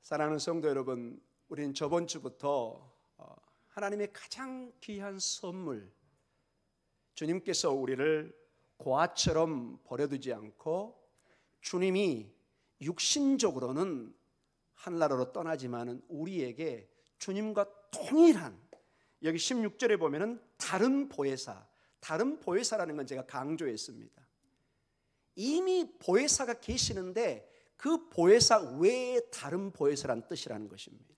사랑하는 성도 여러분, 우리는 저번 주부터 하나님의 가장 귀한 선물, 주님께서 우리를 고아처럼 버려두지 않고 주님이 육신적으로는 하늘나라로 떠나지만은 우리에게 주님과 동일한, 여기 16절에 보면은 다른 보혜사라는 건 제가 강조했습니다. 이미 보혜사가 계시는데 그 보혜사 외에 다른 보혜사라는 뜻이라는 것입니다.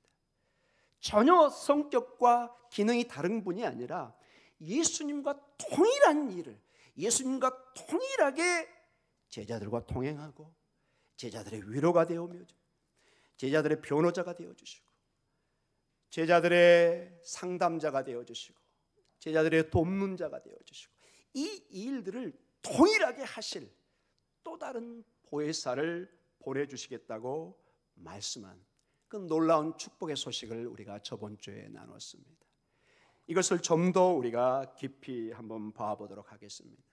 전혀 성격과 기능이 다른 분이 아니라 예수님과 동일한 일을, 예수님과 동일하게 제자들과 동행하고 제자들의 위로가 되어오며 제자들의 변호자가 되어주시고 제자들의 상담자가 되어주시고 제자들의 돕는 자가 되어주시고 이 일들을 동일하게 하실 또 다른 보혜사를 보내주시겠다고 말씀한 그 놀라운 축복의 소식을 우리가 저번 주에 나눴습니다. 이것을 좀 더 우리가 깊이 한번 봐보도록 하겠습니다.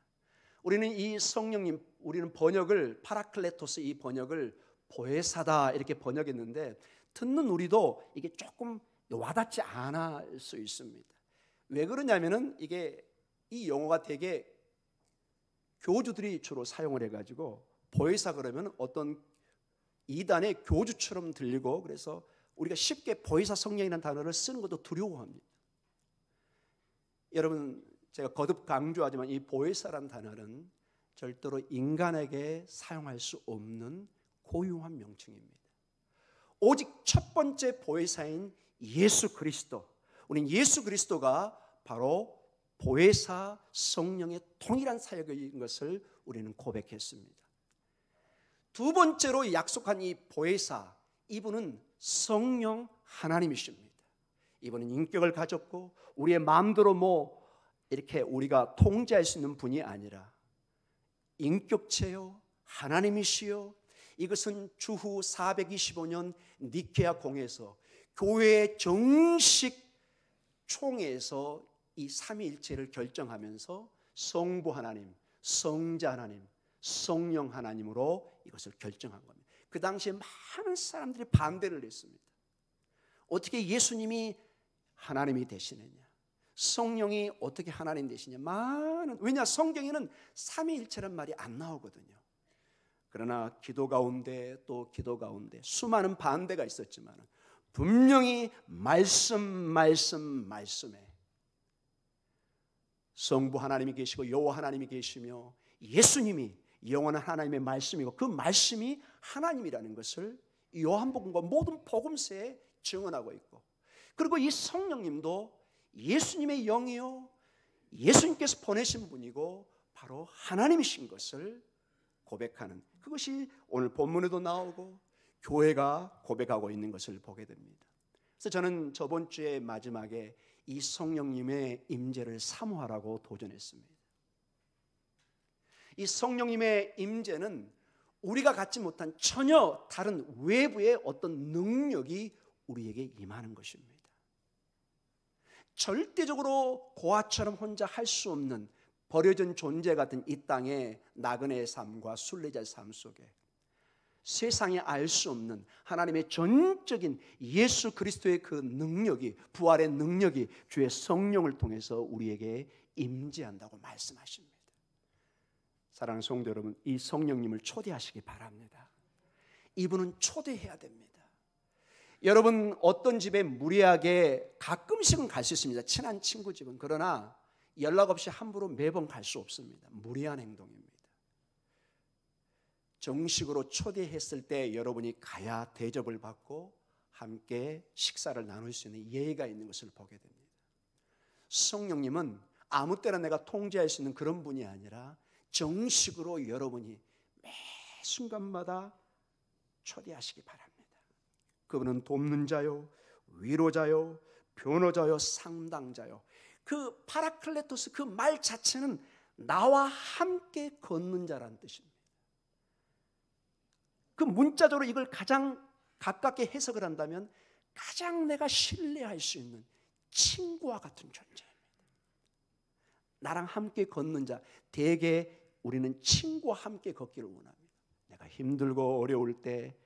우리는 이 성령님, 우리는 번역을 파라클레토스, 이 번역을 보혜사다 이렇게 번역했는데 듣는 우리도 이게 조금 와닿지 않을 수 있습니다. 왜 그러냐면은 이게 이 용어가 되게 교주들이 주로 사용을 해가지고 보혜사 그러면 어떤 이단의 교주처럼 들리고, 그래서 우리가 쉽게 보혜사 성령이라는 단어를 쓰는 것도 두려워합니다. 여러분, 제가 거듭 강조하지만 이 보혜사라는 단어는 절대로 인간에게 사용할 수 없는 고유한 명칭입니다. 오직 첫 번째 보혜사인 예수 그리스도, 우리는 예수 그리스도가 바로 보혜사 성령의 동일한 사역인 것을 우리는 고백했습니다. 두 번째로 약속한 이 보혜사, 이분은 성령 하나님이십니다. 이분은 인격을 가졌고 우리의 마음대로 이렇게 우리가 통제할 수 있는 분이 아니라 인격체요 하나님이시요, 이것은 주후 425년 니케아 공회에서 교회의 정식 총회에서 이 삼위일체를 결정하면서 성부 하나님, 성자 하나님, 성령 하나님으로 이것을 결정한 겁니다. 그 당시에 많은 사람들이 반대를 했습니다. 어떻게 예수님이 하나님이 되시느냐, 성령이 어떻게 하나님 되시냐, 왜냐 성경에는 삼위일체란 말이 안 나오거든요. 그러나 기도 가운데 또 기도 가운데 수많은 반대가 있었지만 분명히 말씀에 성부 하나님이 계시고 여호와 하나님이 계시며 예수님이 영원한 하나님의 말씀이고 그 말씀이 하나님이라는 것을 요한복음과 모든 복음서에 증언하고 있고, 그리고 이 성령님도 예수님의 영이요 예수님께서 보내신 분이고 바로 하나님이신 것을 고백하는, 그것이 오늘 본문에도 나오고 교회가 고백하고 있는 것을 보게 됩니다. 그래서 저는 저번 주에 마지막에 이 성령님의 임재를 사모하라고 도전했습니다. 이 성령님의 임재는 우리가 갖지 못한 전혀 다른 외부의 어떤 능력이 우리에게 임하는 것입니다. 절대적으로 고아처럼 혼자 할 수 없는 버려진 존재 같은 이 땅의 나그네의 삶과 순례자의 삶 속에 세상에 알 수 없는 하나님의 전적인 예수 그리스도의 그 능력이, 부활의 능력이 주의 성령을 통해서 우리에게 임재한다고 말씀하십니다. 사랑하는 성도 여러분, 이 성령님을 초대하시기 바랍니다. 이분은 초대해야 됩니다. 여러분, 어떤 집에 무리하게 가끔씩은 갈 수 있습니다. 친한 친구 집은. 그러나 연락 없이 함부로 매번 갈 수 없습니다. 무리한 행동입니다. 정식으로 초대했을 때 여러분이 가야 대접을 받고 함께 식사를 나눌 수 있는 예의가 있는 것을 보게 됩니다. 성령님은 아무 때나 내가 통제할 수 있는 그런 분이 아니라 정식으로 여러분이 매 순간마다 초대하시기 바랍니다. 그분은 돕는 자요, 위로자요, 변호자요, 상담자요. 그 파라클레토스, 그 말 자체는 나와 함께 걷는 자라는 뜻입니다. 그 문자적으로 이걸 가장 가깝게 해석을 한다면 가장 내가 신뢰할 수 있는 친구와 같은 존재입니다. 나랑 함께 걷는 자, 대개 우리는 친구와 함께 걷기를 원합니다. 내가 힘들고 어려울 때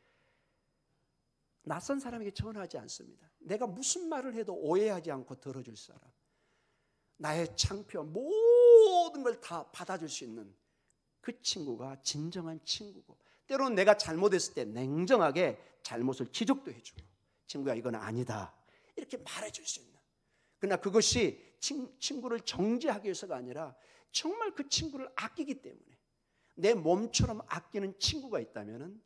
낯선 사람에게 전하지 않습니다. 내가 무슨 말을 해도 오해하지 않고 들어줄 사람, 나의 창피와 모든 걸 다 받아줄 수 있는 그 친구가 진정한 친구고, 때로는 내가 잘못했을 때 냉정하게 잘못을 지적도 해주고, 친구야 이건 아니다 이렇게 말해줄 수 있는, 그러나 그것이 친구를 정죄하기 위해서가 아니라 정말 그 친구를 아끼기 때문에, 내 몸처럼 아끼는 친구가 있다면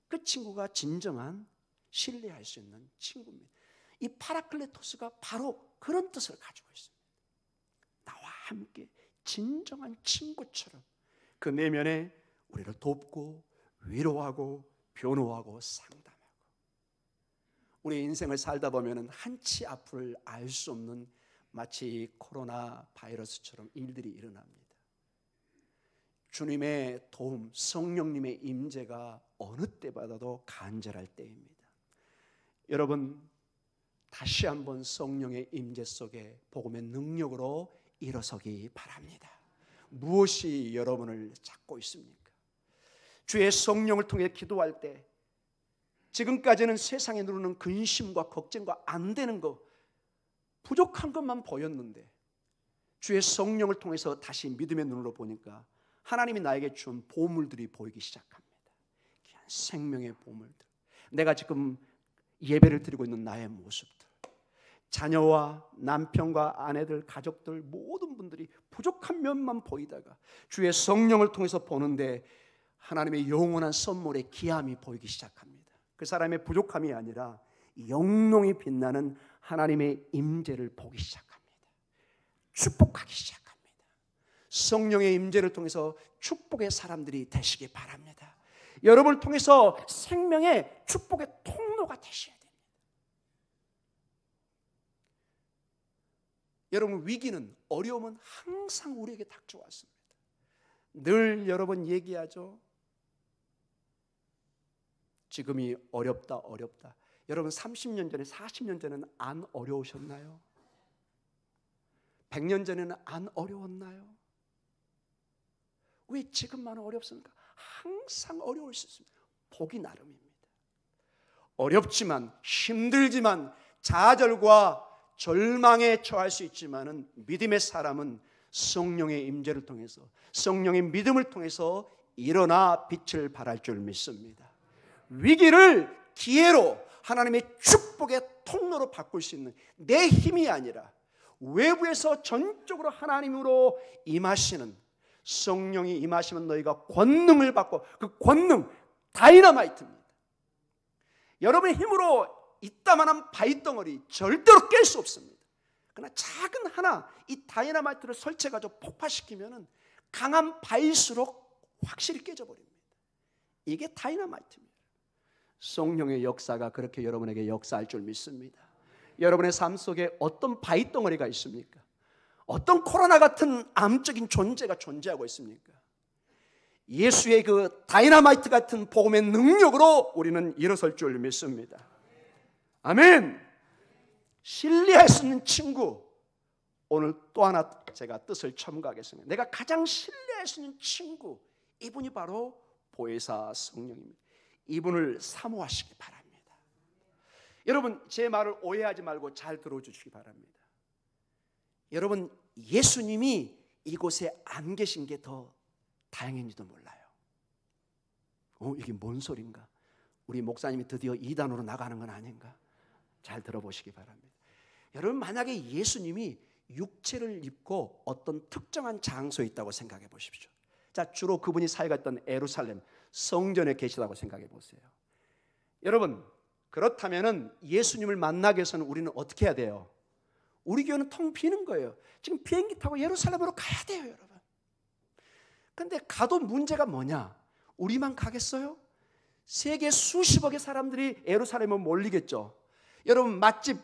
그 친구가 진정한 신뢰할 수 있는 친구입니다. 이 파라클레토스가 바로 그런 뜻을 가지고 있습니다. 나와 함께 진정한 친구처럼 그 내면에 우리를 돕고 위로하고 변호하고 상담하고, 우리 인생을 살다 보면 한치 앞을 알 수 없는 마치 코로나 바이러스처럼 일들이 일어납니다. 주님의 도움, 성령님의 임재가 어느 때보다도 간절할 때입니다. 여러분, 다시 한번 성령의 임재 속에 복음의 능력으로 일어서기 바랍니다. 무엇이 여러분을 잡고 있습니까? 주의 성령을 통해 기도할 때 지금까지는 세상에 누르는 근심과 걱정과 안 되는 것, 부족한 것만 보였는데 주의 성령을 통해서 다시 믿음의 눈으로 보니까 하나님이 나에게 준 보물들이 보이기 시작합니다. 귀한 생명의 보물들, 내가 지금 예배를 드리고 있는 나의 모습들, 자녀와 남편과 아내들, 가족들 모든 분들이 부족한 면만 보이다가 주의 성령을 통해서 보는데 하나님의 영원한 선물의 귀함이 보이기 시작합니다. 그 사람의 부족함이 아니라 영롱히 빛나는 하나님의 임재를 보기 시작합니다. 축복하기 시작합니다. 성령의 임재를 통해서 축복의 사람들이 되시기 바랍니다. 여러분을 통해서 생명의 축복의 통로가 되셔야 됩니다. 여러분, 위기는, 어려움은 항상 우리에게 닥쳐왔습니다. 늘 여러분 얘기하죠. 지금이 어렵다. 여러분 30년 전에 40년 전에는 안 어려우셨나요? 100년 전에는 안 어려웠나요? 왜 지금만 어렵습니까? 항상 어려울 수 있습니다. 복이 나름입니다. 어렵지만, 힘들지만, 좌절과 절망에 처할 수 있지만은 믿음의 사람은 성령의 임재를 통해서, 성령의 믿음을 통해서 일어나 빛을 발할 줄 믿습니다. 위기를 기회로 하나님의 축복의 통로로 바꿀 수 있는, 내 힘이 아니라 외부에서 전적으로 하나님으로 임하시는, 성령이 임하시면 너희가 권능을 받고, 그 권능 다이너마이트입니다. 여러분의 힘으로 이따만한 바위덩어리 절대로 깰 수 없습니다. 그러나 작은 하나 이 다이너마이트를 설치해가지고 폭파시키면 강한 바위일수록 확실히 깨져버립니다. 이게 다이너마이트입니다. 성령의 역사가 그렇게 여러분에게 역사할 줄 믿습니다. 여러분의 삶 속에 어떤 바위덩어리가 있습니까? 어떤 코로나 같은 암적인 존재가 존재하고 있습니까? 예수의 그 다이너마이트 같은 복음의 능력으로 우리는 일어설 줄 믿습니다. 아멘. 신뢰할 수 있는 친구, 오늘 또 하나 제가 뜻을 첨가하겠습니다. 내가 가장 신뢰할 수 있는 친구, 이분이 바로 보혜사 성령입니다. 이분을 사모하시기 바랍니다. 여러분, 제 말을 오해하지 말고 잘 들어주시기 바랍니다. 여러분, 예수님이 이곳에 안 계신 게 더 다행인지도 몰라요. 이게 뭔 소린가? 우리 목사님이 드디어 이단으로 나가는 건 아닌가? 잘 들어보시기 바랍니다. 여러분, 만약에 예수님이 육체를 입고 어떤 특정한 장소에 있다고 생각해 보십시오. 자, 주로 그분이 살아갔던 예루살렘 성전에 계시다고 생각해 보세요. 여러분, 그렇다면은 예수님을 만나기 위해서는 우리는 어떻게 해야 돼요? 우리 교회는 텅 비는 거예요. 지금 비행기 타고 예루살렘으로 가야 돼요, 여러분. 근데 가도 문제가 뭐냐? 우리만 가겠어요? 세계 수십억의 사람들이 예루살렘에 몰리겠죠. 여러분, 맛집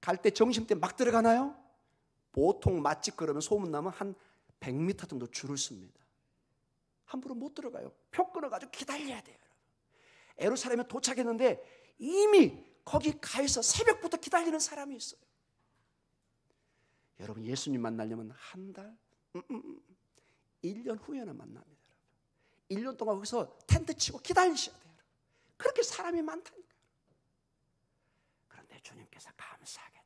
갈 때 점심때 막 들어가나요? 보통 맛집 그러면 소문나면 한 100m 정도 줄을 씁니다. 함부로 못 들어가요. 표 끊어가지고 기다려야 돼요. 예루살렘에 도착했는데 이미 거기 가 있어 새벽부터 기다리는 사람이 있어요. 여러분, 예수님 만나려면 한 달, 1년 후에는 만납니다. 1년 동안 거기서 텐트 치고 기다리셔야 돼요. 그렇게 사람이 많다니까요. 주님께서 감사하게도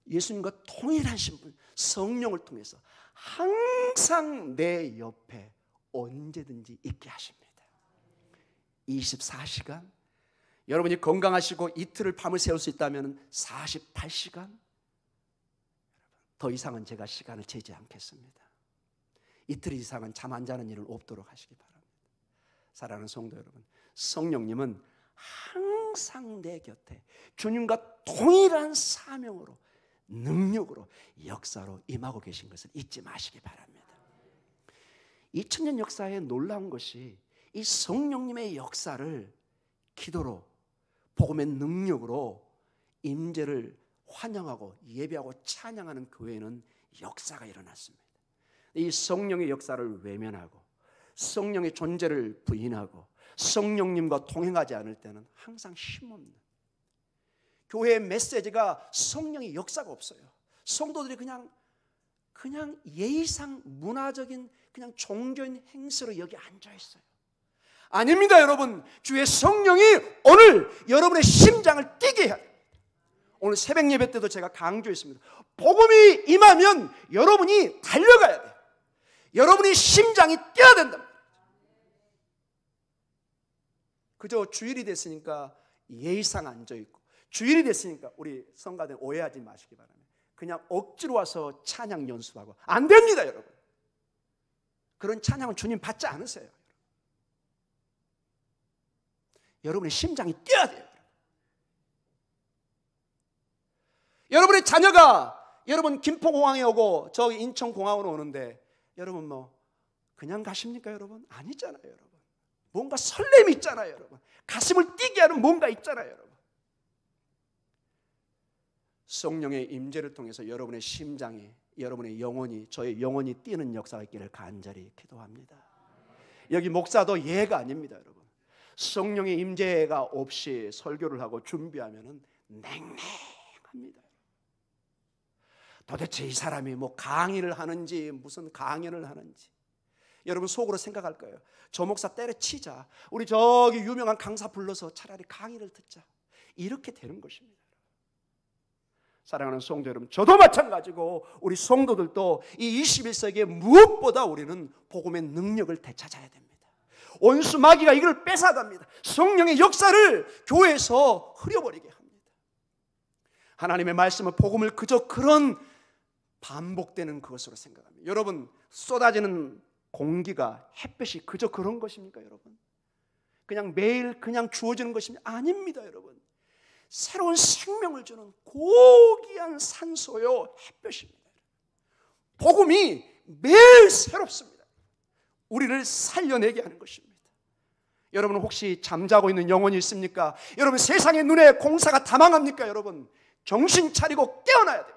예수님과 동일하신 분 성령을 통해서 항상 내 옆에 언제든지 있게 하십니다. 24시간, 여러분이 건강하시고 이틀을 밤을 새울 수 있다면 48시간, 더 이상은 제가 시간을 재지 않겠습니다. 이틀 이상은 잠 안 자는 일은 없도록 하시기 바랍니다. 사랑하는 성도 여러분, 성령님은 항상 내 곁에 주님과 동일한 사명으로, 능력으로, 역사로 임하고 계신 것을 잊지 마시기 바랍니다. 2000년 역사에 놀라운 것이 이 성령님의 역사를 기도로, 복음의 능력으로 임재를 환영하고 예배하고 찬양하는 교회는 역사가 일어났습니다. 이 성령의 역사를 외면하고 성령의 존재를 부인하고 성령님과 동행하지 않을 때는 항상 힘없는, 교회의 메시지가 성령의 역사가 없어요. 성도들이 그냥 예의상 문화적인 그냥 종교인 행세로 여기 앉아 있어요. 아닙니다, 여러분. 주의 성령이 오늘 여러분의 심장을 뛰게 해야 됩니다. 오늘 새벽 예배 때도 제가 강조했습니다. 복음이 임하면 여러분이 달려가야 돼요. 여러분이 심장이 뛰어야 된답니다. 그저 주일이 됐으니까 예의상 앉아있고, 주일이 됐으니까 우리 성가대 오해하지 마시기 바랍니다. 그냥 억지로 와서 찬양 연습하고 안 됩니다, 여러분. 그런 찬양은 주님 받지 않으세요. 여러분의 심장이 뛰어야 돼요. 여러분의 자녀가 여러분 김포공항에 오고 저기 인천공항으로 오는데 여러분 뭐 그냥 가십니까, 여러분? 아니잖아요, 여러분. 뭔가 설렘이 있잖아요, 여러분. 가슴을 뛰게 하는 뭔가 있잖아요, 여러분. 성령의 임재를 통해서 여러분의 심장이, 여러분의 영혼이, 저의 영혼이 뛰는 역사가 있기를 간절히 기도합니다. 여기 목사도 예가 아닙니다, 여러분. 성령의 임재가 없이 설교를 하고 준비하면은 냉랭합니다. 도대체 이 사람이 뭐 강의를 하는지 무슨 강연을 하는지 여러분 속으로 생각할 거예요. 저 목사 때려치자, 우리 저기 유명한 강사 불러서 차라리 강의를 듣자, 이렇게 되는 것입니다. 사랑하는 성도 여러분, 저도 마찬가지고 우리 성도들도 이 21세기에 무엇보다 우리는 복음의 능력을 되찾아야 됩니다. 원수 마귀가 이걸 뺏어갑니다. 성령의 역사를 교회에서 흐려버리게 합니다. 하나님의 말씀은 복음을 그저 그런 반복되는 그것으로 생각합니다. 여러분, 쏟아지는 공기가, 햇볕이 그저 그런 것입니까, 여러분? 그냥 매일 그냥 주어지는 것입니까? 아닙니다, 여러분. 새로운 생명을 주는 고귀한 산소요, 햇볕입니다. 복음이 매일 새롭습니다. 우리를 살려내게 하는 것입니다. 여러분 혹시 잠자고 있는 영혼이 있습니까? 여러분 세상의 눈에 공사가 다 망합니까? 여러분 정신 차리고 깨어나야 됩니다.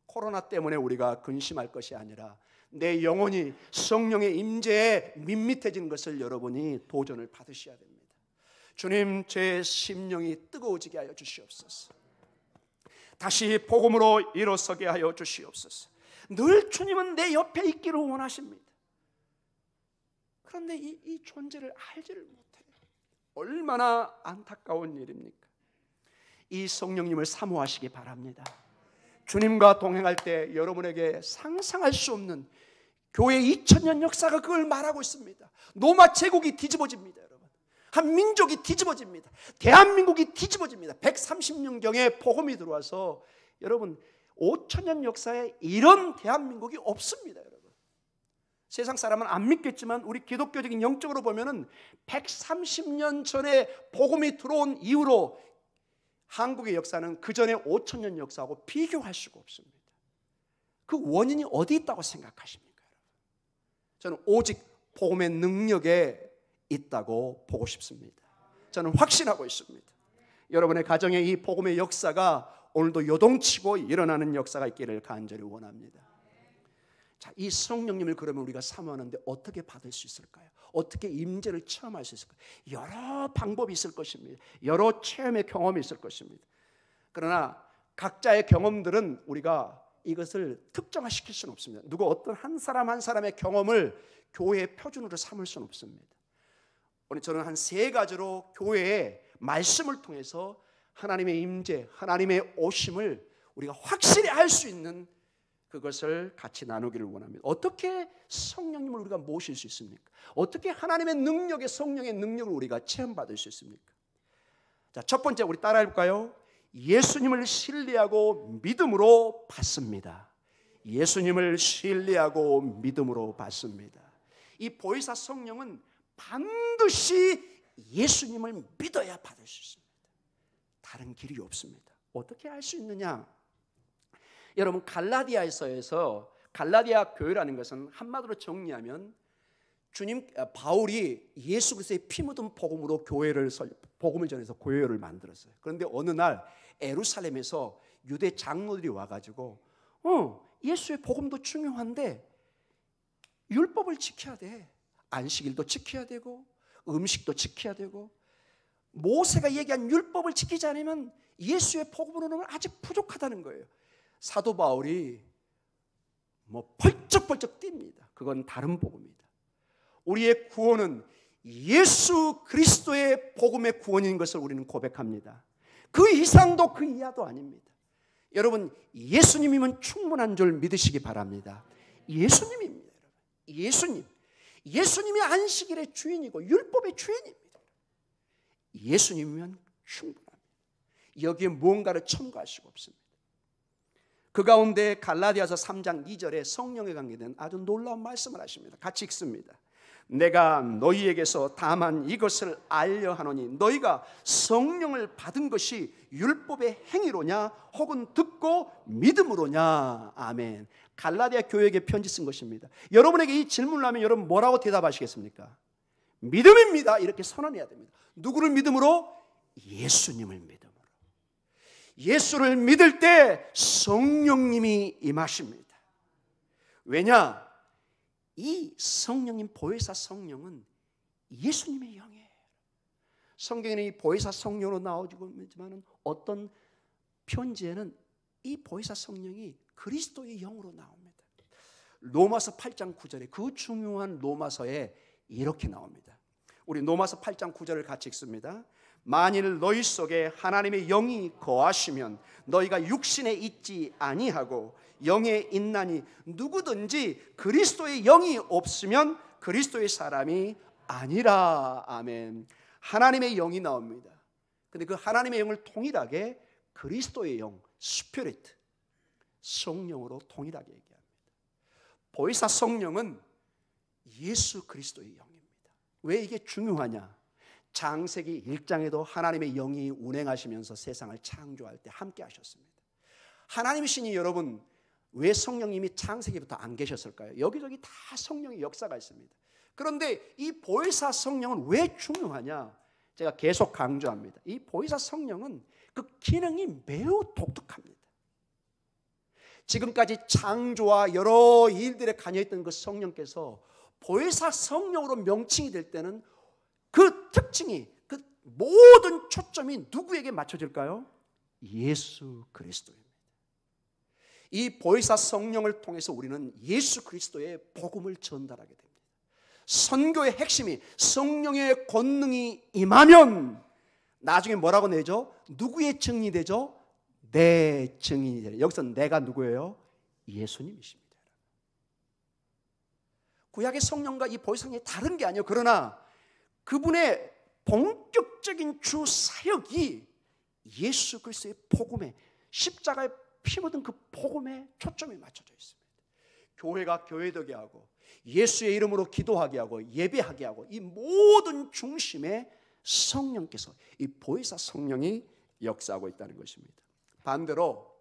코로나 때문에 우리가 근심할 것이 아니라 내 영혼이 성령의 임재에 밋밋해진 것을 여러분이 도전을 받으셔야 됩니다. 주님, 제 심령이 뜨거워지게 하여 주시옵소서. 다시 복음으로 일어서게 하여 주시옵소서. 늘 주님은 내 옆에 있기를 원하십니다. 그런데 이 존재를 알지를 못해요. 얼마나 안타까운 일입니까? 이 성령님을 사모하시기 바랍니다. 주님과 동행할 때 여러분에게 상상할 수 없는 교회 2000년 역사가 그걸 말하고 있습니다. 로마 제국이 뒤집어집니다, 여러분. 한 민족이 뒤집어집니다. 대한민국이 뒤집어집니다. 130년경에 복음이 들어와서 여러분 5000년 역사에 이런 대한민국이 없습니다, 여러분. 세상 사람은 안 믿겠지만 우리 기독교적인 영적으로 보면은 130년 전에 복음이 들어온 이후로 한국의 역사는 그 전에 5000년 역사하고 비교할 수가 없습니다. 그 원인이 어디 있다고 생각하십니까, 여러분? 저는 오직 복음의 능력에 있다고 보고 싶습니다. 저는 확신하고 있습니다. 여러분의 가정에 이 복음의 역사가 오늘도 요동치고 일어나는 역사가 있기를 간절히 원합니다. 자, 이 성령님을 그러면 우리가 사모하는데 어떻게 받을 수 있을까요? 어떻게 임재를 체험할 수 있을까요? 여러 방법이 있을 것입니다. 여러 체험의 경험이 있을 것입니다. 그러나 각자의 경험들은 우리가 이것을 특정화시킬 수는 없습니다. 누구 어떤 한 사람 한 사람의 경험을 교회의 표준으로 삼을 수는 없습니다. 오늘 저는 한 3가지로 교회에 말씀을 통해서 하나님의 임재, 하나님의 오심을 우리가 확실히 알 수 있는 그것을 같이 나누기를 원합니다. 어떻게 성령님을 우리가 모실 수 있습니까? 어떻게 하나님의 능력의 성령의 능력을 우리가 체험받을 수 있습니까? 자, 첫 번째 우리 따라해 볼까요? 예수님을 신뢰하고 믿음으로 받습니다. 예수님을 신뢰하고 믿음으로 받습니다. 이 보혜사 성령은 반드시 예수님을 믿어야 받을 수 있습니다. 다른 길이 없습니다. 어떻게 알 수 있느냐? 여러분, 갈라디아에서 갈라디아 교회라는 것은 한마디로 정리하면 바울이 예수 그리스도의 피 묻은 복음으로 복음을 전해서 교회를 만들었어요. 그런데 어느 날 예루살렘에서 유대 장로들이 와가지고 예수의 복음도 중요한데 율법을 지켜야 돼. 안식일도 지켜야 되고 음식도 지켜야 되고 모세가 얘기한 율법을 지키지 않으면 예수의 복음으로는 아직 부족하다는 거예요. 사도 바울이 펄쩍펄쩍 뜁니다. 그건 다른 복음이다. 우리의 구원은 예수 그리스도의 복음의 구원인 것을 우리는 고백합니다. 그 이상도 그 이하도 아닙니다. 여러분, 예수님이면 충분한 줄 믿으시기 바랍니다. 예수님입니다. 여러분. 예수님이 안식일의 주인이고 율법의 주인입니다. 예수님이면 충분합니다. 여기에 무언가를 첨가할 수가 없습니다. 그 가운데 갈라디아서 3장 2절에 성령에 관계된 아주 놀라운 말씀을 하십니다. 같이 읽습니다. 내가 너희에게서 다만 이것을 알려 하노니 너희가 성령을 받은 것이 율법의 행위로냐 혹은 듣고 믿음으로냐. 아멘. 갈라디아 교회에게 편지 쓴 것입니다. 여러분에게 이 질문을 하면 여러분 뭐라고 대답하시겠습니까? 믿음입니다. 이렇게 선언해야 됩니다. 누구를 믿음으로? 예수님을 믿음으로. 예수를 믿을 때 성령님이 임하십니다. 왜냐? 이 성령님, 보혜사 성령은 예수님의 영이에요. 성경에는 이 보혜사 성령으로 나오지만 어떤 편지에는 이 보혜사 성령이 그리스도의 영으로 나옵니다. 로마서 8장 9절에 그 중요한 로마서에 이렇게 나옵니다. 우리 로마서 8장 9절을 같이 읽습니다. 만일 너희 속에 하나님의 영이 거하시면 너희가 육신에 있지 아니하고 영에 있나니 누구든지 그리스도의 영이 없으면 그리스도의 사람이 아니라. 아멘. 하나님의 영이 나옵니다. 근데 그 하나님의 영을 동일하게 그리스도의 영, 스피릿, 성령으로 동일하게 얘기합니다. 보혜사 성령은 예수 그리스도의 영입니다. 왜 이게 중요하냐? 창세기 1장에도 하나님의 영이 운행하시면서 세상을 창조할 때 함께 하셨습니다. 하나님이시니 여러분, 왜 성령님이 창세기부터 안 계셨을까요? 여기저기 다 성령의 역사가 있습니다. 그런데 이 보혜사 성령은 왜 중요하냐? 제가 계속 강조합니다. 이 보혜사 성령은 그 기능이 매우 독특합니다. 지금까지 창조와 여러 일들에 관여했던 그 성령께서 보혜사 성령으로 명칭이 될 때는 그 특징이, 그 모든 초점이 누구에게 맞춰질까요? 예수 그리스도입니다. 이 보혜사 성령을 통해서 우리는 예수 그리스도의 복음을 전달하게 됩니다. 선교의 핵심이 성령의 권능이 임하면 나중에 뭐라고 내죠? 누구의 증인이 되죠? 내 증인이 되죠. 여기서 내가 누구예요? 예수님이십니다. 구약의 성령과 이 보혜사 성령이 다른 게 아니에요. 그러나 그분의 본격적인 주 사역이 예수 그리스도의 복음에, 십자가에 피 묻은 그 복음에 초점이 맞춰져 있습니다. 교회가 교회되게 하고 예수의 이름으로 기도하게 하고 예배하게 하고 이 모든 중심에 성령께서, 이 보혜사 성령이 역사하고 있다는 것입니다. 반대로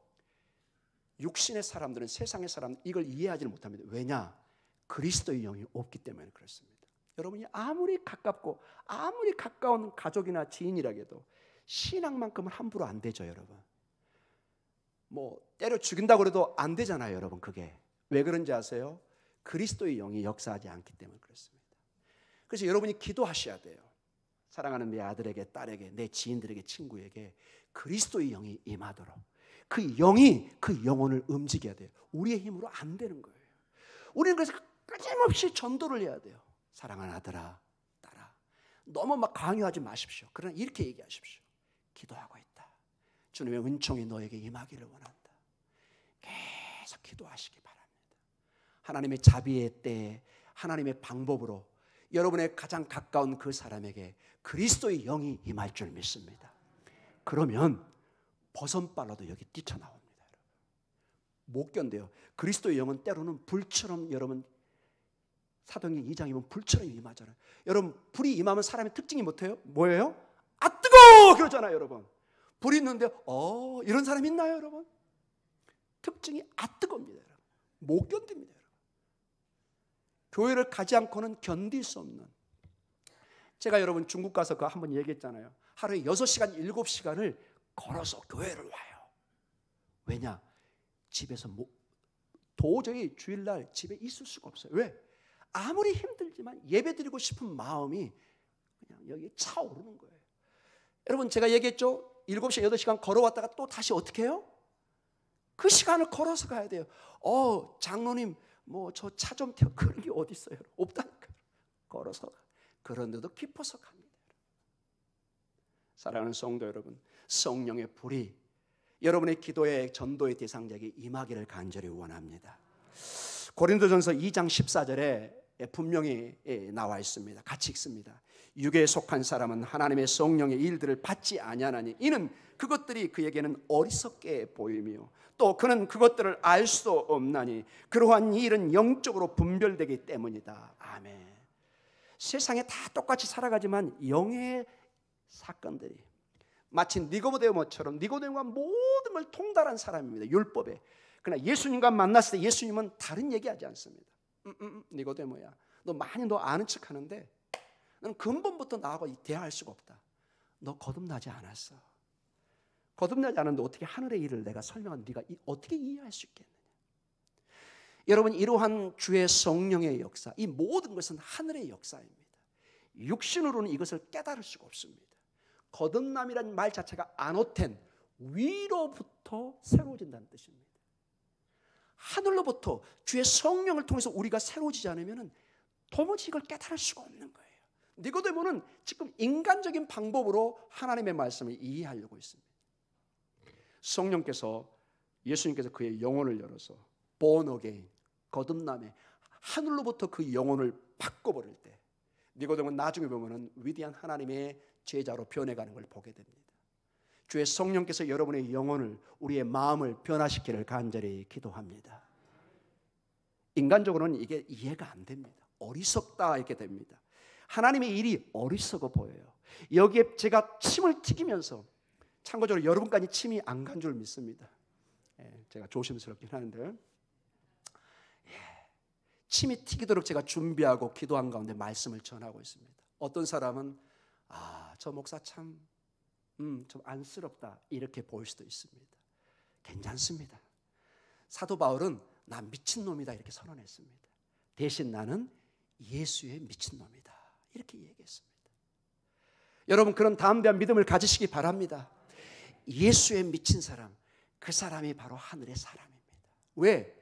육신의 사람들은, 세상의 사람들은 이걸 이해하지 못합니다. 왜냐? 그리스도의 영이 없기 때문에 그렇습니다. 여러분이 아무리 가깝고 아무리 가까운 가족이나 지인이라 해도 신앙만큼은 함부로 안 되죠, 여러분. 때려 죽인다고 해도 안 되잖아요, 여러분. 그게 왜 그런지 아세요? 그리스도의 영이 역사하지 않기 때문에 그렇습니다. 그래서 여러분이 기도하셔야 돼요. 사랑하는 내 아들에게, 딸에게, 내 지인들에게, 친구에게 그리스도의 영이 임하도록. 그 영이 그 영혼을 움직여야 돼요. 우리의 힘으로 안 되는 거예요. 우리는 그래서 끊임없이 전도를 해야 돼요. 사랑하는 아들아, 딸아, 너무 막 강요하지 마십시오. 그러나 이렇게 얘기하십시오. 기도하고 있다. 주님의 은총이 너에게 임하기를 원한다. 계속 기도하시기 바랍니다. 하나님의 자비의 때에 하나님의 방법으로 여러분의 가장 가까운 그 사람에게 그리스도의 영이 임할 줄 믿습니다. 그러면 버선발라도 여기 뛰쳐나옵니다. 못 견뎌요. 그리스도의 영은 때로는 불처럼, 여러분 사도행전 2장이면 불처럼 임하잖아요. 여러분 불이 임하면 사람의 특징이 뭐예요? 아 뜨거워 그러잖아요. 여러분 불이 있는데 이런 사람 있나요? 여러분 특징이 아 뜨겁니다. 여러분 못 견딥니다. 여러분 교회를 가지 않고는 견딜 수 없는. 제가 여러분 중국 가서 그거 한번 얘기했잖아요. 하루에 6시간 7시간을 걸어서 교회를 와요. 왜냐? 집에서 도저히 주일날 집에 있을 수가 없어요. 왜? 아무리 힘들지만 예배드리고 싶은 마음이 그냥 여기에 차오르는 거예요. 여러분 제가 얘기했죠? 7시 8시간 걸어왔다가 또 다시 어떻게 해요? 그 시간을 걸어서 가야 돼요. 장로님 뭐 저 차 좀 태워. 그런 게 어디 있어요? 없다니까요. 걸어서 그런데도 기뻐서 갑니다. 사랑하는 성도 여러분, 성령의 불이 여러분의 기도의 전도의 대상자에게 임하기를 간절히 원합니다. 고린도전서 2장 14절에 분명히 나와 있습니다. 같이 읽습니다. 육에 속한 사람은 하나님의 성령의 일들을 받지 아니하나니 이는 그것들이 그에게는 어리석게 보이며 또 그는 그것들을 알 수도 없나니 그러한 일은 영적으로 분별되기 때문이다. 아멘. 세상에 다 똑같이 살아가지만 영의 사건들이 마치 니고데모처럼 니고데모가 모든 걸 통달한 사람입니다. 율법에. 그러나 예수님과 만났을 때 예수님은 다른 얘기하지 않습니다. 니고데모야, 너 많이 아는 척하는데 너는 근본부터 나하고 대화할 수가 없다. 너 거듭나지 않았어. 거듭나지 않았는데 어떻게 하늘의 일을 내가 설명한 네가 어떻게 이해할 수 있겠느냐. 여러분 이러한 주의 성령의 역사, 이 모든 것은 하늘의 역사입니다. 육신으로는 이것을 깨달을 수가 없습니다. 거듭남이라는 말 자체가 아노텐, 위로부터 새로워진다는 뜻입니다. 하늘로부터 주의 성령을 통해서 우리가 새로워지지 않으면 도무지 이걸 깨달을 수가 없는 거예요. 니고데모는 지금 인간적인 방법으로 하나님의 말씀을 이해하려고 했습니다. 성령께서 예수님께서 그의 영혼을 열어서 born again, 거듭남에 하늘로부터 그 영혼을 바꿔버릴 때 니고데모는 나중에 보면은 위대한 하나님의 제자로 변해가는 걸 보게 됩니다. 주의 성령께서 여러분의 영혼을, 우리의 마음을 변화시키기를 간절히 기도합니다. 인간적으로는 이게 이해가 안 됩니다. 어리석다 이렇게 됩니다. 하나님의 일이 어리석어 보여요. 여기에 제가 침을 튀기면서, 참고적으로 여러분까지 침이 안 간 줄 믿습니다. 제가 조심스럽긴 하는데 침이 튀기도록 제가 준비하고 기도한 가운데 말씀을 전하고 있습니다. 어떤 사람은 저 목사 참 좀 안쓰럽다 이렇게 보일 수도 있습니다. 괜찮습니다. 사도 바울은 나 미친놈이다 이렇게 선언했습니다. 대신 나는 예수의 미친놈이다 이렇게 얘기했습니다. 여러분 그런 담대한 믿음을 가지시기 바랍니다. 예수의 미친 사람, 그 사람이 바로 하늘의 사람입니다. 왜?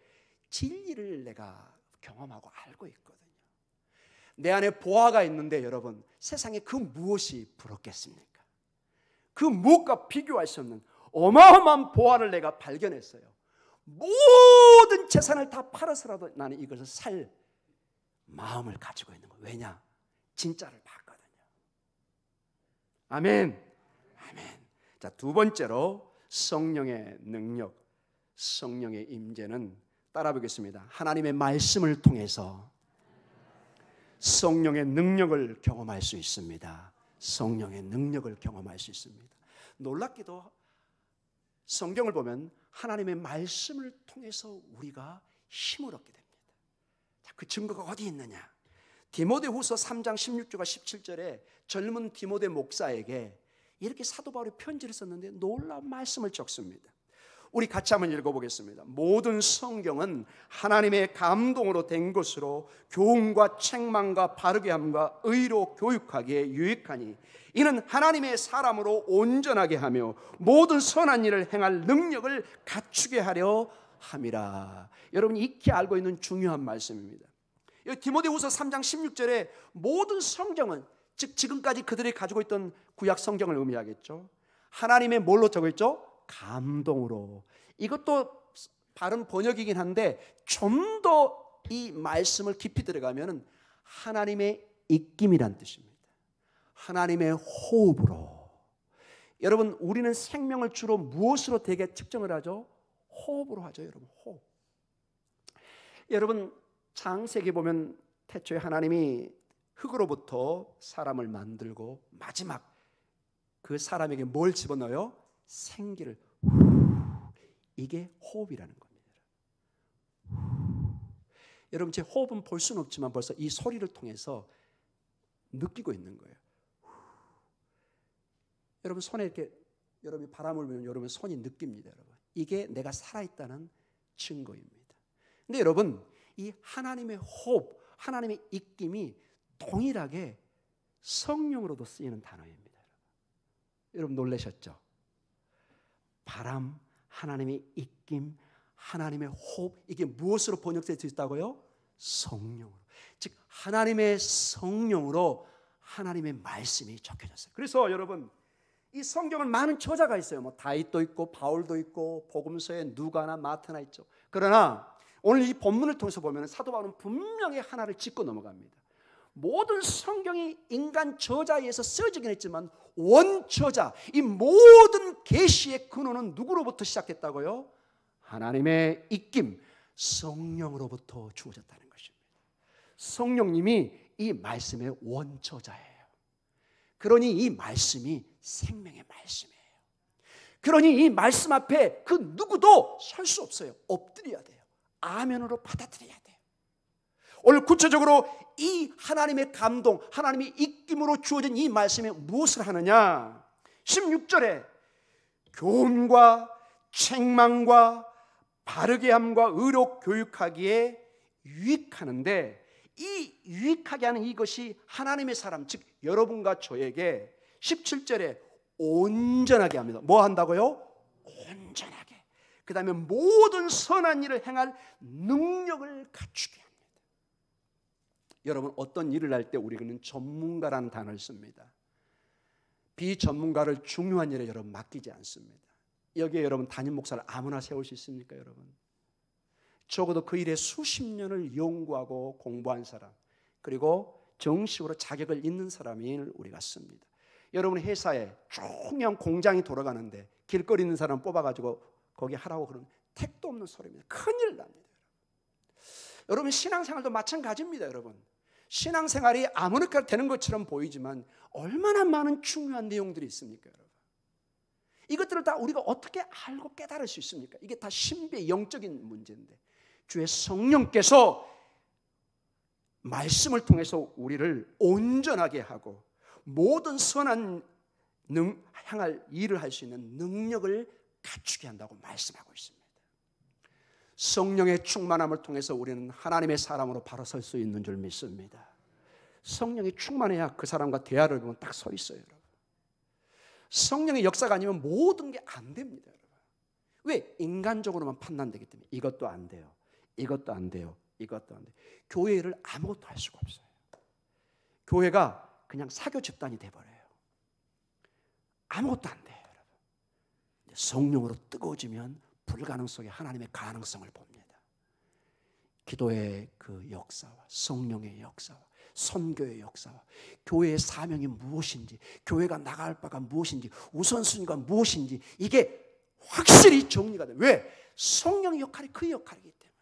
진리를 내가 경험하고 알고 있거든요. 내 안에 보화가 있는데 여러분 세상에 그 무엇이 부럽겠습니까? 그 무엇과 비교할 수 없는 어마어마한 보화를 내가 발견했어요. 모든 재산을 다 팔아서라도 나는 이것을 살 마음을 가지고 있는 거예요. 왜냐? 진짜를 봤거든요. 아멘. 아멘. 자, 두 번째로 성령의 능력, 성령의 임재는 따라 보겠습니다. 하나님의 말씀을 통해서 성령의 능력을 경험할 수 있습니다. 성령의 능력을 경험할 수 있습니다. 놀랍게도 성경을 보면 하나님의 말씀을 통해서 우리가 힘을 얻게 됩니다. 자, 그 증거가 어디 있느냐? 디모데후서 3장 16절과 17절에 젊은 디모데 목사에게 이렇게 사도 바울이 편지를 썼는데 놀라운 말씀을 적습니다. 우리 같이 한번 읽어보겠습니다. 모든 성경은 하나님의 감동으로 된 것으로 교훈과 책망과 바르게 함과 의로 교육하기에 유익하니 이는 하나님의 사람으로 온전하게 하며 모든 선한 일을 행할 능력을 갖추게 하려 함이라. 여러분이 익히 알고 있는 중요한 말씀입니다. 디모데후서 3장 16절에 모든 성경은 즉 지금까지 그들이 가지고 있던 구약 성경을 의미하겠죠. 하나님의 뭘로 적어 있죠? 감동으로. 이것도 바른 번역이긴 한데 좀 더 이 말씀을 깊이 들어가면 하나님의 입김이란 뜻입니다. 하나님의 호흡으로. 여러분, 우리는 생명을 주로 무엇으로 대개 측정을 하죠? 호흡으로 하죠, 여러분. 호흡. 여러분, 창세기 보면 태초에 하나님이 흙으로부터 사람을 만들고 마지막 그 사람에게 뭘 집어넣어요? 생기를. 이게 호흡이라는 겁니다. 여러분, 제 호흡은 볼 수는 없지만 벌써 이 소리를 통해서 느끼고 있는 거예요. 여러분, 손에 이렇게 여러분이 바람을 불면 여러분 손이 느낍니다. 여러분, 이게 내가 살아있다는 증거입니다. 근데 여러분, 이 하나님의 호흡, 하나님의 입김이 동일하게 성령으로도 쓰이는 단어입니다. 여러분 놀라셨죠? 바람, 하나님의 입김, 하나님의 호흡, 이게 무엇으로 번역될 수 있다고요? 성령으로. 즉 하나님의 성령으로 하나님의 말씀이 적혀졌어요. 그래서 여러분, 이 성경은 많은 저자가 있어요. 뭐 다윗도 있고 바울도 있고 복음서에 누가나 마태나 있죠. 그러나 오늘 이 본문을 통해서 보면 사도 바울은 분명히 하나를 짚고 넘어갑니다. 모든 성경이 인간 저자에 의해서 쓰여지긴 했지만 원저자, 이 모든 계시의 근원은 누구로부터 시작됐다고요? 하나님의 입김, 성령으로부터 주어졌다는 것입니다. 성령님이 이 말씀의 원저자예요. 그러니 이 말씀이 생명의 말씀이에요. 그러니 이 말씀 앞에 그 누구도 설 수 없어요. 엎드려야 돼요. 아멘으로 받아들여야 돼요. 오늘 구체적으로 이 하나님의 감동, 하나님의 입김으로 주어진 이 말씀이 무엇을 하느냐? 16절에 교훈과 책망과 바르게 함과 의로 교육하기에 유익하는데, 이 유익하게 하는 이것이 하나님의 사람, 즉 여러분과 저에게 17절에 온전하게 합니다. 뭐 한다고요? 온전하게. 그 다음에 모든 선한 일을 행할 능력을 갖추게 합니다. 여러분, 어떤 일을 할 때 우리는 전문가라는 단어를 씁니다. 비전문가를 중요한 일에 여러분 맡기지 않습니다. 여기에 여러분 담임 목사를 아무나 세울 수 있습니까, 여러분? 적어도 그 일에 수십 년을 연구하고 공부한 사람, 그리고 정식으로 자격을 있는 사람을 우리가 씁니다. 여러분 회사에 중요한 공장이 돌아가는데 길거리 있는 사람 뽑아가지고 거기 하라고 그러면 택도 없는 소리입니다. 큰일 납니다. 여러분 신앙생활도 마찬가지입니다. 여러분 신앙생활이 아무렇게나 되는 것처럼 보이지만 얼마나 많은 중요한 내용들이 있습니까, 여러분? 이것들을 다 우리가 어떻게 알고 깨달을 수 있습니까? 이게 다 신비의 영적인 문제인데 주의 성령께서 말씀을 통해서 우리를 온전하게 하고 모든 선한 향할 일을 할 수 있는 능력을 갖추게 한다고 말씀하고 있습니다. 성령의 충만함을 통해서 우리는 하나님의 사람으로 바로 설 수 있는 줄 믿습니다. 성령이 충만해야 그 사람과 대화를 보면 딱 서 있어요, 여러분. 성령의 역사가 아니면 모든 게 안 됩니다, 여러분. 왜? 인간적으로만 판단되기 때문에 이것도 안 돼요, 이것도 안 돼요, 이것도 안 돼요. 교회를 아무것도 할 수가 없어요. 교회가 그냥 사교 집단이 돼버려요. 아무것도 안 돼요, 여러분. 성령으로 뜨거워지면 불가능 속에 하나님의 가능성을 봅니다. 기도의 그 역사와 성령의 역사와 선교의 역사와 교회의 사명이 무엇인지, 교회가 나갈 바가 무엇인지, 우선순위가 무엇인지 이게 확실히 정리가 돼요. 왜? 성령의 역할이 그 역할이기 때문에.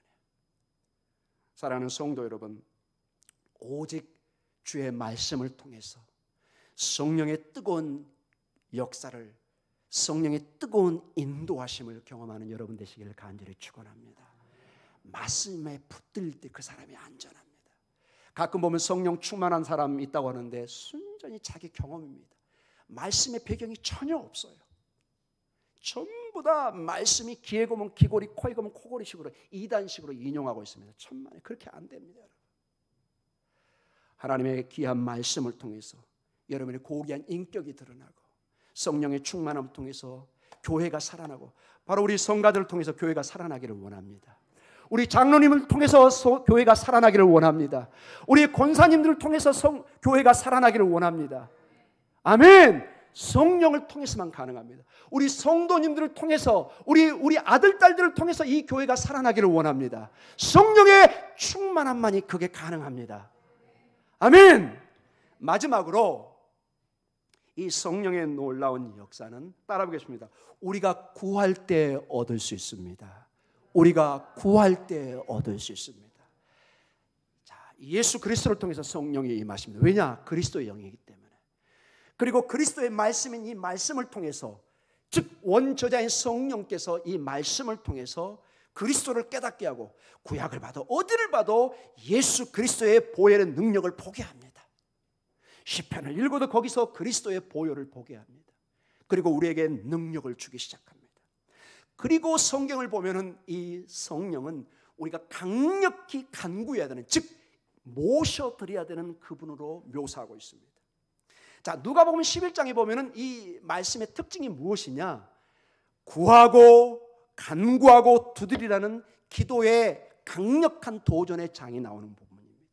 사랑하는 성도 여러분, 오직 주의 말씀을 통해서 성령의 뜨거운 역사를, 성령의 뜨거운 인도하심을 경험하는 여러분 되시기를 간절히 축원합니다. 말씀에 붙들 때 그 사람이 안전합니다. 가끔 보면 성령 충만한 사람이 있다고 하는데 순전히 자기 경험입니다. 말씀의 배경이 전혀 없어요. 전부 다 말씀이 귀에 고면 귀고리, 코에 고면 코고리식으로 이단식으로 인용하고 있습니다. 천만에 그렇게 안 됩니다, 여러분. 하나님의 귀한 말씀을 통해서 여러분의 고귀한 인격이 드러나고 성령의 충만함을 통해서 교회가 살아나고 바로 우리 성가들을 통해서 교회가 살아나기를 원합니다. 우리 장로님을 통해서 교회가 살아나기를 원합니다. 우리 권사님들을 통해서 교회가 살아나기를 원합니다. 아멘. 성령을 통해서만 가능합니다. 우리 성도님들을 통해서 우리 아들, 딸들을 통해서 이 교회가 살아나기를 원합니다. 성령의 충만함만이 그게 가능합니다. 아멘. 마지막으로 이 성령의 놀라운 역사는 따라 보겠습니다. 우리가 구할 때 얻을 수 있습니다. 우리가 구할 때 얻을 수 있습니다. 자, 예수 그리스도를 통해서 성령이 임하십니다. 왜냐? 그리스도의 영이기 때문에. 그리고 그리스도의 말씀인 이 말씀을 통해서, 즉 원저자인 성령께서 이 말씀을 통해서 그리스도를 깨닫게 하고 구약을 봐도 어디를 봐도 예수 그리스도의 보혈의 능력을 보게 합니다. 시편을 읽어도 거기서 그리스도의 보혈을 보게 합니다. 그리고 우리에게 능력을 주기 시작합니다. 그리고 성경을 보면은 이 성령은 우리가 강력히 간구해야 되는, 즉 모셔드려야 되는 그분으로 묘사하고 있습니다. 자, 누가복음 11장에 보면은 이 말씀의 특징이 무엇이냐? 구하고 간구하고 두드리라는 기도의 강력한 도전의 장이 나오는 부분입니다.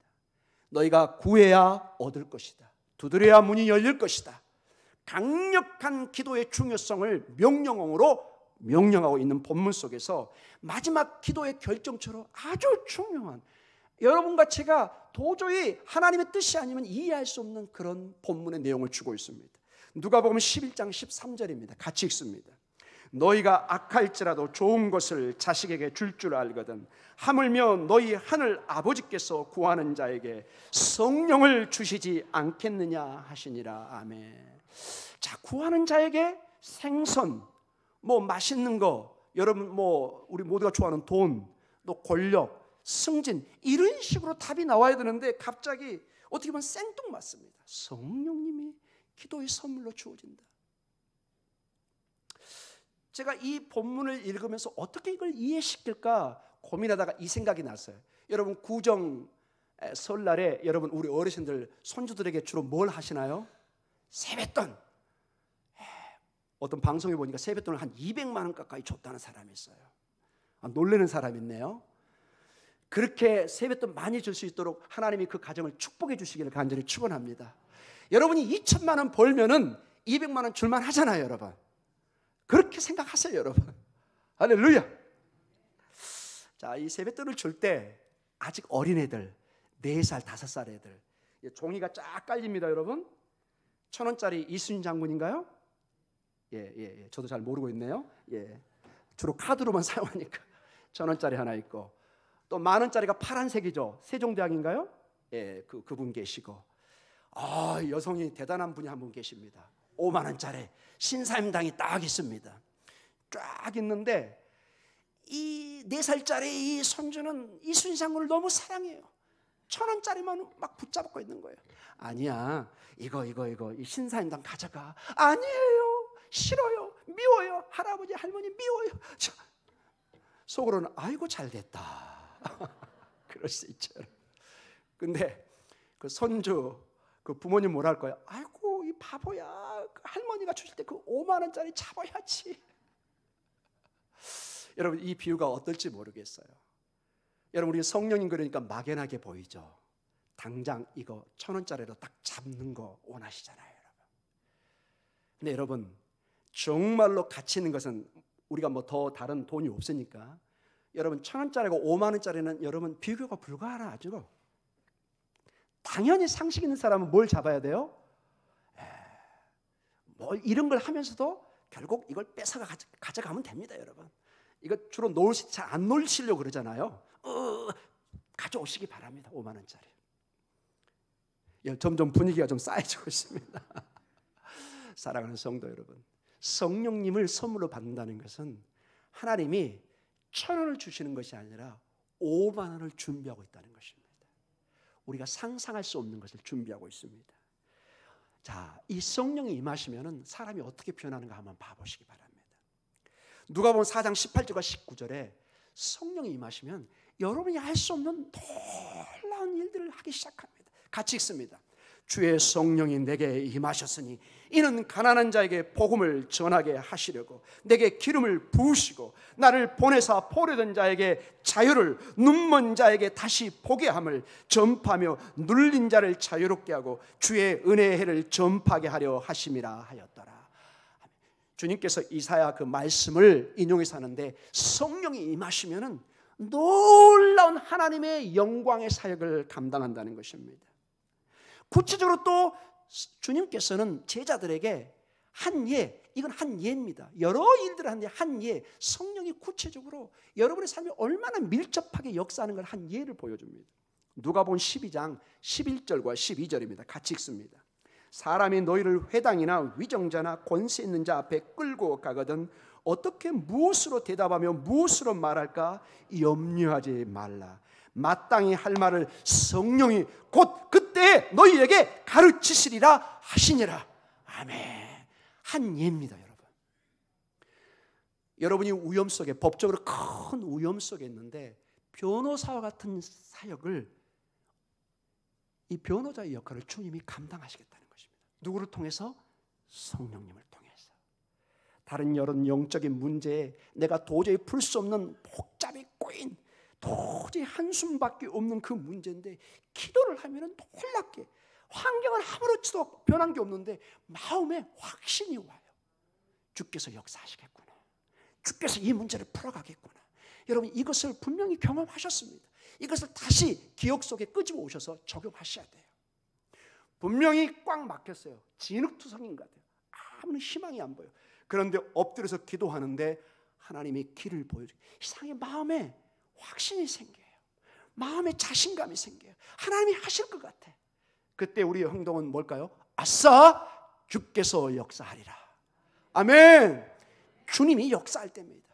너희가 구해야 얻을 것이다. 두드려야 문이 열릴 것이다. 강력한 기도의 중요성을 명령어로 명령하고 있는 본문 속에서 마지막 기도의 결정처럼 아주 중요한, 여러분과 제가 도저히 하나님의 뜻이 아니면 이해할 수 없는 그런 본문의 내용을 주고 있습니다. 누가복음 11장 13절입니다. 같이 읽습니다. 너희가 악할지라도 좋은 것을 자식에게 줄 줄 알거든 하물며 너희 하늘 아버지께서 구하는 자에게 성령을 주시지 않겠느냐 하시니라. 아멘. 자, 구하는 자에게 생선, 맛있는 거, 여러분 우리 모두가 좋아하는 돈, 또 권력, 승진, 이런 식으로 답이 나와야 되는데 갑자기 어떻게 보면 생뚱맞습니다. 성령님이 기도의 선물로 주어진다. 제가 이 본문을 읽으면서 어떻게 이걸 이해시킬까 고민하다가 이 생각이 났어요. 여러분 구정 설날에 여러분 우리 어르신들 손주들에게 주로 뭘 하시나요? 세뱃돈. 어떤 방송에 보니까 세뱃돈을 한 200만 원 가까이 줬다는 사람이 있어요. 놀라는 사람이 있네요. 그렇게 세뱃돈 많이 줄 수 있도록 하나님이 그 가정을 축복해 주시기를 간절히 축원합니다. 여러분이 2천만 원 벌면은 200만 원 줄만 하잖아요, 여러분. 그렇게 생각하세요, 여러분. 할렐루야. 자, 이 세뱃돈을 줄 때 아직 어린애들, 4살, 5살 애들, 종이가 쫙 깔립니다, 여러분. 1,000원짜리 이순신 장군인가요? 예. 저도 잘 모르고 있네요. 예. 주로 카드로만 사용하니까 1,000원짜리 하나 있고, 또 10,000원짜리가 파란색이죠. 세종대왕인가요? 예, 그분 계시고, 여성이 대단한 분이 한 분 계십니다. 5만 원짜리 신사임당이 딱 있습니다. 쫙 있는데 이 4살짜리 이 손주는 이순신 장군을 너무 사랑해요. 1,000원짜리만 막 붙잡고 있는 거예요. 아니야, 이거 이 신사임당 가져가. 아니에요, 싫어요, 미워요, 할아버지 할머니 미워요. 속으로는 아이고 잘됐다. 그럴 수 있죠. 근데 그 손주 그 부모님 뭐라 할 거야? 아이고 이 바보야, 그 할머니가 주실 때 그 5만 원짜리 잡아야지. 여러분 이 비유가 어떨지 모르겠어요. 여러분 우리 성령님 그러니까 막연하게 보이죠. 당장 이거 1,000원짜리로 딱 잡는 거 원하시잖아요, 여러분. 근데 여러분 정말로 가치 있는 것은 우리가 더 다른 돈이 없으니까 여러분 1,000원짜리고 5만 원짜리는 여러분 비교가 불가하죠. 당연히 상식 있는 사람은 뭘 잡아야 돼요? 이런 걸 하면서도 결국 이걸 뺏어가 가져가면 됩니다, 여러분. 이거 주로 잘 안 놀시려고 그러잖아요. 가져오시기 바랍니다. 5만 원짜리. 점점 분위기가 좀 쌓여지고 있습니다. 사랑하는 성도 여러분, 성령님을 선물로 받는다는 것은 하나님이 1,000원을 주시는 것이 아니라 5만 원을 준비하고 있다는 것입니다. 우리가 상상할 수 없는 것을 준비하고 있습니다. 자, 이 성령이 임하시면은 사람이 어떻게 변하는가 한번 봐보시기 바랍니다. 누가복음 4장 18절과 19절에 성령이 임하시면 여러분이 할 수 없는 놀라운 일들을 하기 시작합니다. 같이 읽습니다. 주의 성령이 내게 임하셨으니 이는 가난한 자에게 복음을 전하게 하시려고 내게 기름을 부으시고 나를 보내사 포로된 자에게 자유를, 눈먼 자에게 다시 보게 함을 전파하며 눌린 자를 자유롭게 하고 주의 은혜의 해를 전파하게 하려 하심이라 하였더라. 주님께서 이사야 그 말씀을 인용해서 하는데, 성령이 임하시면은 놀라운 하나님의 영광의 사역을 감당한다는 것입니다. 구체적으로 또 주님께서는 제자들에게 한 예, 이건 한 예입니다. 여러 일들을 하는데 한 예, 성령이 구체적으로 여러분의 삶에 얼마나 밀접하게 역사하는 걸 한 예를 보여줍니다. 누가복음 12장 11절과 12절입니다. 같이 읽습니다. 사람이 너희를 회당이나 위정자나 권세 있는 자 앞에 끌고 가거든 어떻게 무엇으로 대답하며 무엇으로 말할까 염려하지 말라. 마땅히 할 말을 성령이 곧 그때 너희에게 가르치시리라 하시니라. 아멘. 한 예입니다, 여러분. 여러분이 위험 속에, 법적으로 큰 위험 속에 있는데 변호사와 같은 사역을, 이 변호자의 역할을 주님이 감당하시겠다는 것입니다. 누구를 통해서? 성령님을 통해서. 다른 여러 영적인 문제에 내가 도저히 풀 수 없는 복잡히 꼬인, 도저히 한숨밖에 없는 그 문제인데 기도를 하면 놀랍게 환경은 아무렇지도 변한 게 없는데 마음에 확신이 와요. 주께서 역사하시겠구나. 주께서 이 문제를 풀어가겠구나. 여러분, 이것을 분명히 경험하셨습니다. 이것을 다시 기억 속에 끄집어 오셔서 적용하셔야 돼요. 분명히 꽉 막혔어요. 진흙투성인 것 같아요. 아무런 희망이 안 보여. 그런데 엎드려서 기도하는데 하나님이 길을 보여줘요. 이상하게 마음에 확신이 생겨요. 마음에 자신감이 생겨요. 하나님이 하실 것 같아. 그때 우리의 행동은 뭘까요? 아싸! 주께서 역사하리라. 아멘. 주님이 역사할 때입니다.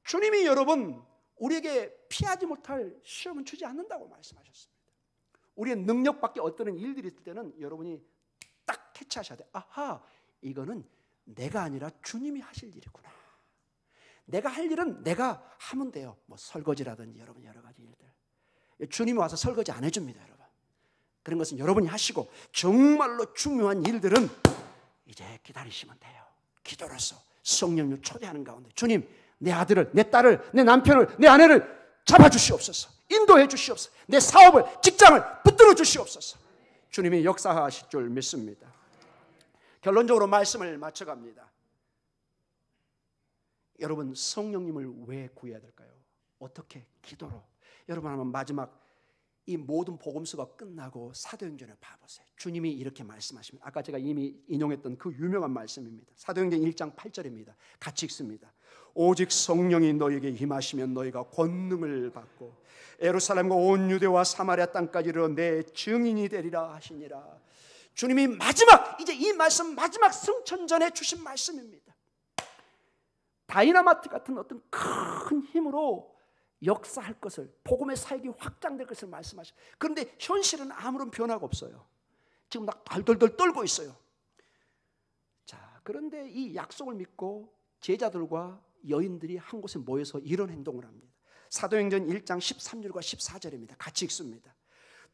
주님이 여러분 우리에게 피하지 못할 시험은 주지 않는다고 말씀하셨습니다. 우리의 능력밖에 어떤 일들이 있을 때는 여러분이 딱 캐치하셔야 돼요. 아하, 이거는 내가 아니라 주님이 하실 일이구나. 내가 할 일은 내가 하면 돼요. 뭐 설거지라든지 여러분 여러 가지 일들. 주님이 와서 설거지 안 해줍니다, 여러분. 그런 것은 여러분이 하시고, 정말로 중요한 일들은 이제 기다리시면 돼요. 기도로서 성령님 초대하는 가운데 주님, 내 아들을, 내 딸을, 내 남편을, 내 아내를 잡아주시옵소서. 인도해 주시옵소서. 내 사업을, 직장을 붙들어 주시옵소서. 주님이 역사하실 줄 믿습니다. 결론적으로 말씀을 마쳐갑니다. 여러분, 성령님을 왜 구해야 될까요? 어떻게? 기도로. 여러분, 한번 마지막 이 모든 복음서가 끝나고 사도행전을 봐보세요. 주님이 이렇게 말씀하십니다. 아까 제가 이미 인용했던 그 유명한 말씀입니다. 사도행전 1장 8절입니다. 같이 읽습니다. 오직 성령이 너희에게 임하시면 너희가 권능을 받고 예루살렘과 온 유대와 사마리아 땅까지 이르러 내 증인이 되리라 하시니라. 주님이 마지막, 이제 이 말씀 마지막 승천전에 주신 말씀입니다. 다이나마이트 같은 어떤 큰 힘으로 역사할 것을, 복음의 사역이 확장될 것을 말씀하셔요. 그런데 현실은 아무런 변화가 없어요. 지금 막 덜덜덜 떨고 있어요. 자, 그런데 이 약속을 믿고 제자들과 여인들이 한 곳에 모여서 이런 행동을 합니다. 사도행전 1장 13절과 14절입니다. 같이 읽습니다.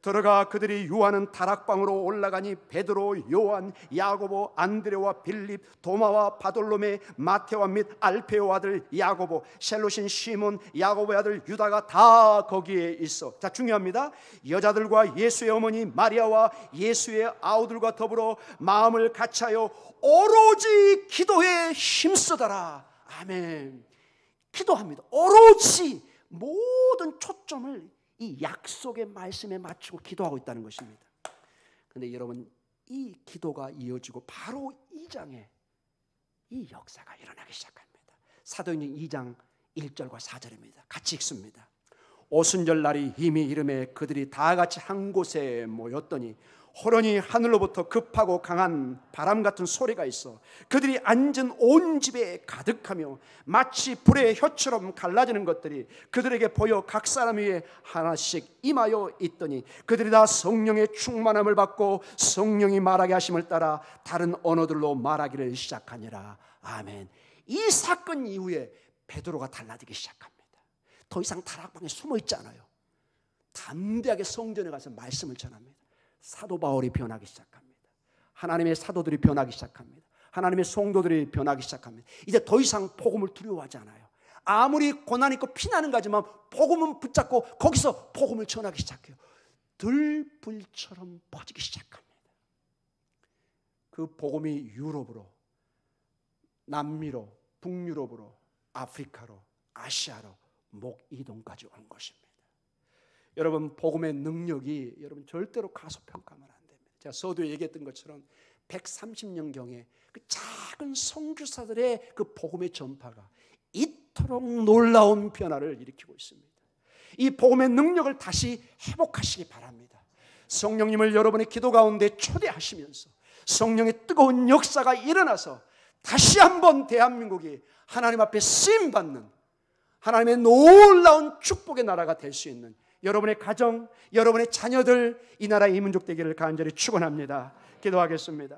들어가 그들이 유하는 다락방으로 올라가니 베드로, 요한, 야고보, 안드레와 빌립, 도마와 바돌로메, 마테와 및 알페오 아들 야고보, 셀로신 시몬, 야고보의 아들 유다가 다 거기에 있어. 자, 중요합니다. 여자들과 예수의 어머니 마리아와 예수의 아우들과 더불어 마음을 같이하여 오로지 기도에 힘쓰더라. 아멘. 기도합니다. 오로지 모든 초점을 이 약속의 말씀에 맞추고 기도하고 있다는 것입니다. 그런데 여러분, 이 기도가 이어지고 바로 2장에 이 역사가 일어나기 시작합니다. 사도행전 2장 1절과 4절입니다. 같이 읽습니다. 오순절 날이 이미 이름에 그들이 다 같이 한 곳에 모였더니 호련히 하늘로부터 급하고 강한 바람 같은 소리가 있어 그들이 앉은 온 집에 가득하며 마치 불의 혀처럼 갈라지는 것들이 그들에게 보여 각 사람 위에 하나씩 임하여 있더니 그들이 다 성령의 충만함을 받고 성령이 말하게 하심을 따라 다른 언어들로 말하기를 시작하니라. 아멘. 이 사건 이후에 베드로가 달라지기 시작합니다. 더 이상 다락방에 숨어 있지 않아요. 담대하게 성전에 가서 말씀을 전합니다. 사도 바울이 변하기 시작합니다. 하나님의 사도들이 변하기 시작합니다. 하나님의 성도들이 변하기 시작합니다. 이제 더 이상 복음을 두려워하지 않아요. 아무리 고난 있고 피나는 가지만 복음은 붙잡고 거기서 복음을 전하기 시작해요. 들불처럼 퍼지기 시작합니다. 그 복음이 유럽으로, 남미로, 북유럽으로, 아프리카로, 아시아로 목 이동까지 온 것입니다. 여러분, 복음의 능력이 여러분 절대로 가소평가하면 안 됩니다. 제가 서두에 얘기했던 것처럼 130년경에 그 작은 선교사들의 그 복음의 전파가 이토록 놀라운 변화를 일으키고 있습니다. 이 복음의 능력을 다시 회복하시기 바랍니다. 성령님을 여러분의 기도 가운데 초대하시면서 성령의 뜨거운 역사가 일어나서 다시 한번 대한민국이 하나님 앞에 쓰임받는 하나님의 놀라운 축복의 나라가 될 수 있는 여러분의 가정, 여러분의 자녀들, 이 나라의 이민족 되기를 간절히 축원합니다. 기도하겠습니다.